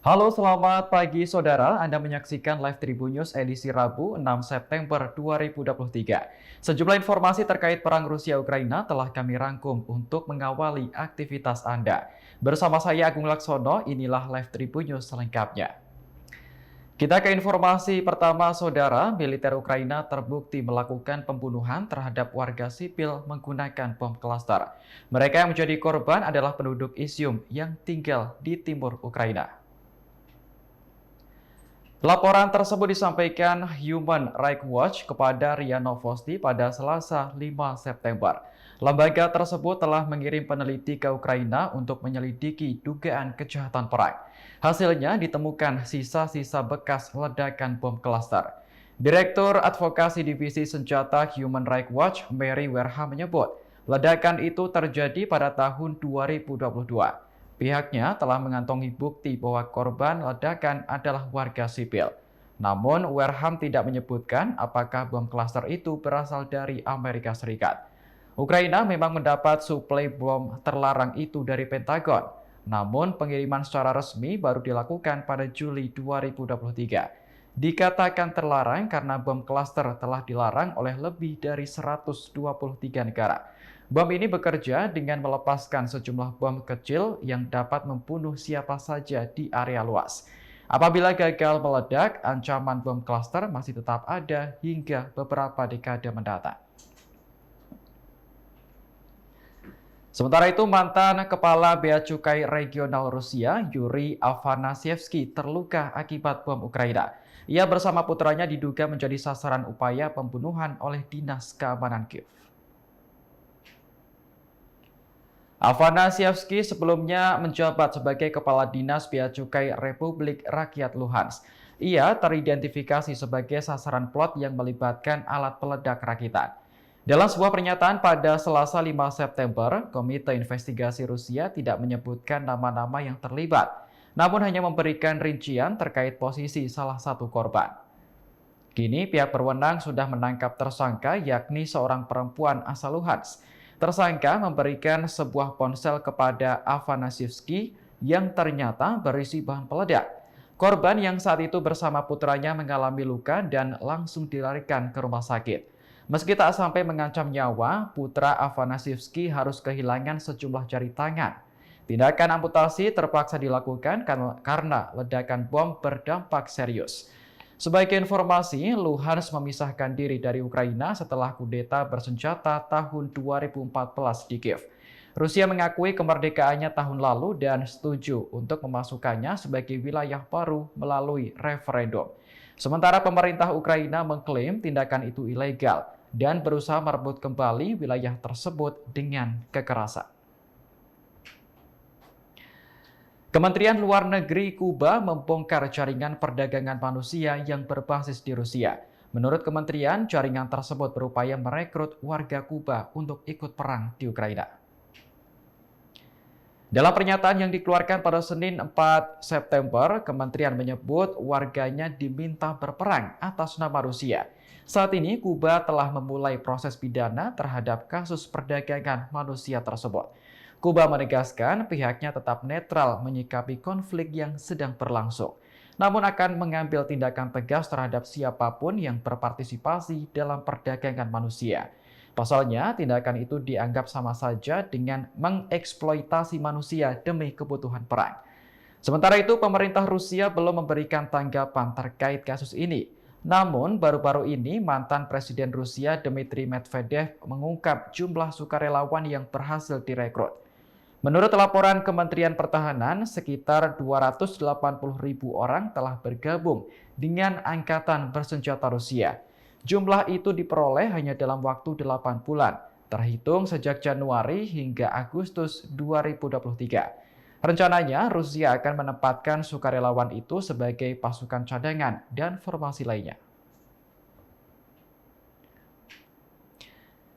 Halo, selamat pagi saudara. Anda menyaksikan Live Tribun News edisi Rabu 6 September 2023. Sejumlah informasi terkait perang Rusia-Ukraina telah kami rangkum untuk mengawali aktivitas Anda. Bersama saya Agung Laksono, inilah Live Tribun News selengkapnya. Kita ke informasi pertama, saudara. Militer Ukraina terbukti melakukan pembunuhan terhadap warga sipil menggunakan bom klaster. Mereka yang menjadi korban adalah penduduk Izium yang tinggal di timur Ukraina. Laporan tersebut disampaikan Human Rights Watch kepada RIA Novosti pada Selasa 5 September. Lembaga tersebut telah mengirim peneliti ke Ukraina untuk menyelidiki dugaan kejahatan perang. Hasilnya ditemukan sisa-sisa bekas ledakan bom klaster. Direktur Advokasi Divisi Senjata Human Rights Watch, Mary Wareham menyebut, ledakan itu terjadi pada tahun 2022. Pihaknya telah mengantongi bukti bahwa korban ledakan adalah warga sipil. Namun, Wareham tidak menyebutkan apakah bom klaster itu berasal dari Amerika Serikat. Ukraina memang mendapat suplai bom terlarang itu dari Pentagon. Namun, pengiriman secara resmi baru dilakukan pada Juli 2023. Dikatakan terlarang karena bom klaster telah dilarang oleh lebih dari 123 negara. Bom ini bekerja dengan melepaskan sejumlah bom kecil yang dapat membunuh siapa saja di area luas. Apabila gagal meledak, ancaman bom klaster masih tetap ada hingga beberapa dekade mendatang. Sementara itu, mantan Kepala Bea Cukai Regional Rusia, Yuri Afanasievsky, terluka akibat bom Ukraina. Ia bersama putranya diduga menjadi sasaran upaya pembunuhan oleh Dinas Keamanan Kiev. Afanasievsky sebelumnya menjabat sebagai Kepala Dinas Bea Cukai Republik Rakyat Luhansk. Ia teridentifikasi sebagai sasaran plot yang melibatkan alat peledak rakitan. Dalam sebuah pernyataan pada Selasa 5 September, Komite Investigasi Rusia tidak menyebutkan nama-nama yang terlibat, namun hanya memberikan rincian terkait posisi salah satu korban. Kini pihak berwenang sudah menangkap tersangka, yakni seorang perempuan asal Luhansk. Tersangka memberikan sebuah ponsel kepada Afanasievsky yang ternyata berisi bahan peledak. Korban yang saat itu bersama putranya mengalami luka dan langsung dilarikan ke rumah sakit. Meski tak sampai mengancam nyawa, putra Afanasievsky harus kehilangan sejumlah jari tangan. Tindakan amputasi terpaksa dilakukan karena ledakan bom berdampak serius. Sebagai informasi, Luhansk memisahkan diri dari Ukraina setelah kudeta bersenjata tahun 2014 di Kiev. Rusia mengakui kemerdekaannya tahun lalu dan setuju untuk memasukkannya sebagai wilayah baru melalui referendum. Sementara pemerintah Ukraina mengklaim tindakan itu ilegal dan berusaha merebut kembali wilayah tersebut dengan kekerasan. Kementerian Luar Negeri Kuba membongkar jaringan perdagangan manusia yang berbasis di Rusia. Menurut kementerian, jaringan tersebut berupaya merekrut warga Kuba untuk ikut perang di Ukraina. Dalam pernyataan yang dikeluarkan pada Senin 4 September, kementerian menyebut warganya diminta berperang atas nama Rusia. Saat ini, Kuba telah memulai proses pidana terhadap kasus perdagangan manusia tersebut. Kuba menegaskan pihaknya tetap netral menyikapi konflik yang sedang berlangsung, namun akan mengambil tindakan tegas terhadap siapapun yang berpartisipasi dalam perdagangan manusia. Pasalnya, tindakan itu dianggap sama saja dengan mengeksploitasi manusia demi kebutuhan perang. Sementara itu, pemerintah Rusia belum memberikan tanggapan terkait kasus ini. Namun, baru-baru ini mantan Presiden Rusia Dmitry Medvedev mengungkap jumlah sukarelawan yang berhasil direkrut. Menurut laporan Kementerian Pertahanan, sekitar 280.000 orang telah bergabung dengan Angkatan Bersenjata Rusia. Jumlah itu diperoleh hanya dalam waktu 8 bulan, terhitung sejak Januari hingga Agustus 2023. Rencananya, Rusia akan menempatkan sukarelawan itu sebagai pasukan cadangan dan formasi lainnya.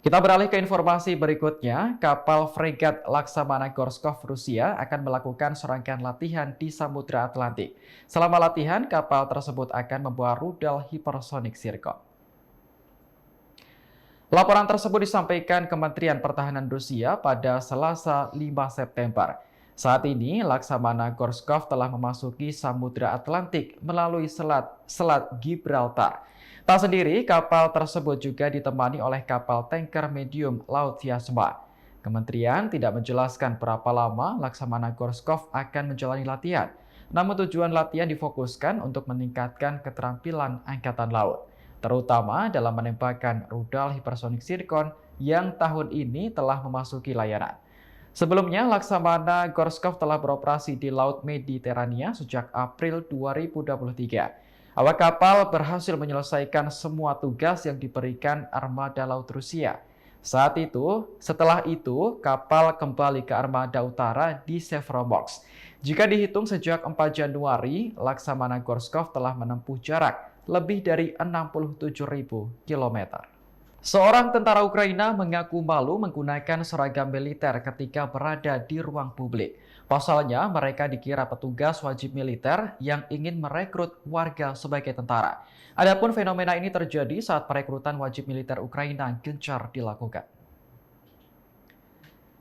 Kita beralih ke informasi berikutnya. Kapal fregat Laksamana Gorskov Rusia akan melakukan serangkaian latihan di Samudra Atlantik. Selama latihan, kapal tersebut akan membawa rudal hipersonic Zircon. Laporan tersebut disampaikan Kementerian Pertahanan Rusia pada Selasa 5 September. Saat ini, Laksamana Gorskov telah memasuki Samudra Atlantik melalui Selat Gibraltar. Tak sendiri, kapal tersebut juga ditemani oleh kapal tanker medium Laut Vyazma. Kementerian tidak menjelaskan berapa lama Laksamana Gorskov akan menjalani latihan. Namun tujuan latihan difokuskan untuk meningkatkan keterampilan Angkatan Laut, terutama dalam menembakkan rudal hipersonik Zircon yang tahun ini telah memasuki layanan. Sebelumnya, Laksamana Gorskov telah beroperasi di Laut Mediterania sejak April 2023. Awak kapal berhasil menyelesaikan semua tugas yang diberikan armada laut Rusia. Setelah itu, kapal kembali ke armada utara di Severomorsk. Jika dihitung sejak 4 Januari, Laksamana Gorskov telah menempuh jarak lebih dari 67.000 km. Seorang tentara Ukraina mengaku malu menggunakan seragam militer ketika berada di ruang publik. Pasalnya, mereka dikira petugas wajib militer yang ingin merekrut warga sebagai tentara. Adapun fenomena ini terjadi saat perekrutan wajib militer Ukraina gencar dilakukan.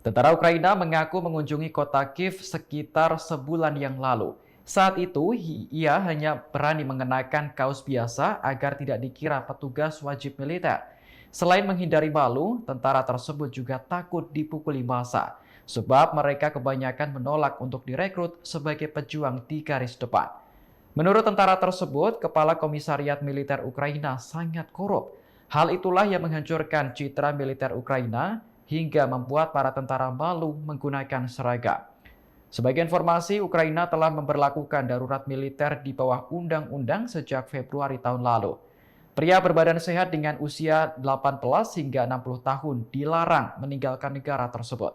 Tentara Ukraina mengaku mengunjungi kota Kiev sekitar sebulan yang lalu. Saat itu, ia hanya berani mengenakan kaos biasa agar tidak dikira petugas wajib militer. Selain menghindari malu, tentara tersebut juga takut dipukuli massa, sebab mereka kebanyakan menolak untuk direkrut sebagai pejuang di garis depan. Menurut tentara tersebut, Kepala Komisariat Militer Ukraina sangat korup. Hal itulah yang menghancurkan citra militer Ukraina hingga membuat para tentara malu menggunakan seragam. Sebagai informasi, Ukraina telah memberlakukan darurat militer di bawah undang-undang sejak Februari tahun lalu. Pria berbadan sehat dengan usia 18 hingga 60 tahun dilarang meninggalkan negara tersebut.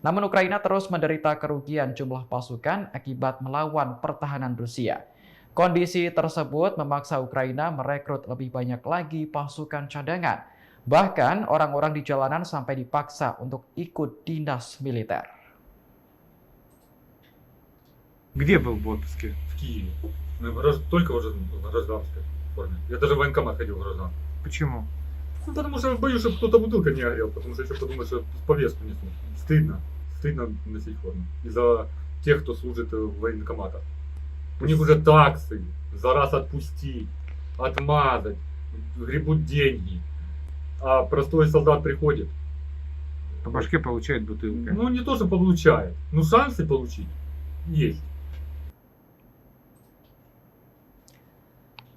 Namun Ukraina terus menderita kerugian jumlah pasukan akibat melawan pertahanan Rusia. Kondisi tersebut memaksa Ukraina merekrut lebih banyak lagi pasukan cadangan. Bahkan orang-orang di jalanan sampai dipaksa untuk ikut dinas militer. Где был в отпуске? В Киеве. Только уже в гражданской форме. Я даже в военкомат ходил в гражданской. Почему? Ну, потому что боюсь, чтобы кто-то бутылкой не огрел, потому что еще подумают, что повестку несу. Стыдно. Стыдно носить форму. Из-за тех, кто служит в военкоматах. У них уже таксы, за раз отпустить, отмазать, гребут деньги. А простой солдат приходит. По башке получает бутылкой. Ну, не то, что получает. Ну, шансы получить есть.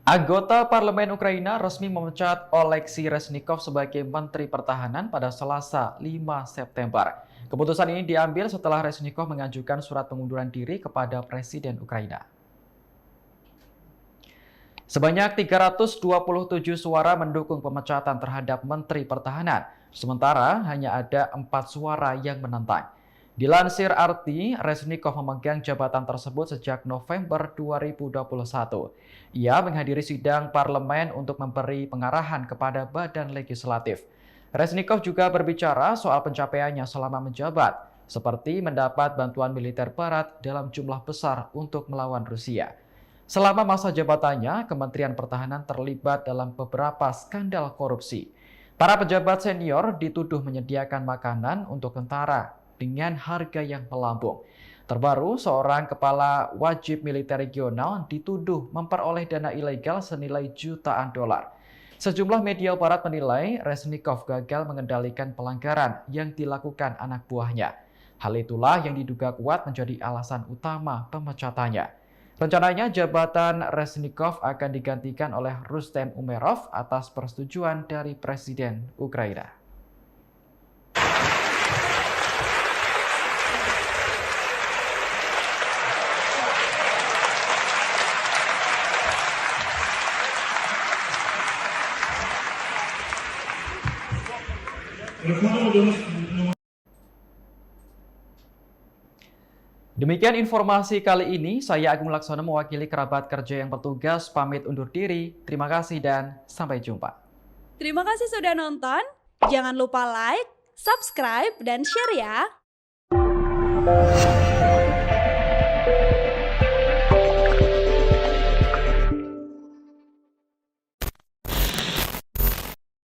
Anggota Parlemen Ukraina resmi memecat Oleksiy Reznikov sebagai Menteri Pertahanan pada Selasa 5 September. Keputusan ini diambil setelah Reznikov mengajukan surat pengunduran diri kepada Presiden Ukraina. Sebanyak 327 suara mendukung pemecatan terhadap Menteri Pertahanan, sementara hanya ada 4 suara yang menentang. Dilansir RT, Reznikov memegang jabatan tersebut sejak November 2021. Ia menghadiri sidang parlemen untuk memberi pengarahan kepada badan legislatif. Reznikov juga berbicara soal pencapaiannya selama menjabat, seperti mendapat bantuan militer barat dalam jumlah besar untuk melawan Rusia. Selama masa jabatannya, Kementerian Pertahanan terlibat dalam beberapa skandal korupsi. Para pejabat senior dituduh menyediakan makanan untuk tentara dengan harga yang melambung. Terbaru, seorang kepala wajib militer regional dituduh memperoleh dana ilegal senilai jutaan dolar. Sejumlah media barat menilai Reznikov gagal mengendalikan pelanggaran yang dilakukan anak buahnya. Hal itulah yang diduga kuat menjadi alasan utama pemecatannya. Rencananya jabatan Reznikov akan digantikan oleh Rustem Umerov atas persetujuan dari Presiden Ukraina. Demikian informasi kali ini, saya Agung Laksono mewakili kerabat kerja yang bertugas pamit undur diri. Terima kasih dan sampai jumpa. Terima kasih sudah nonton. Jangan lupa like, subscribe, dan share ya.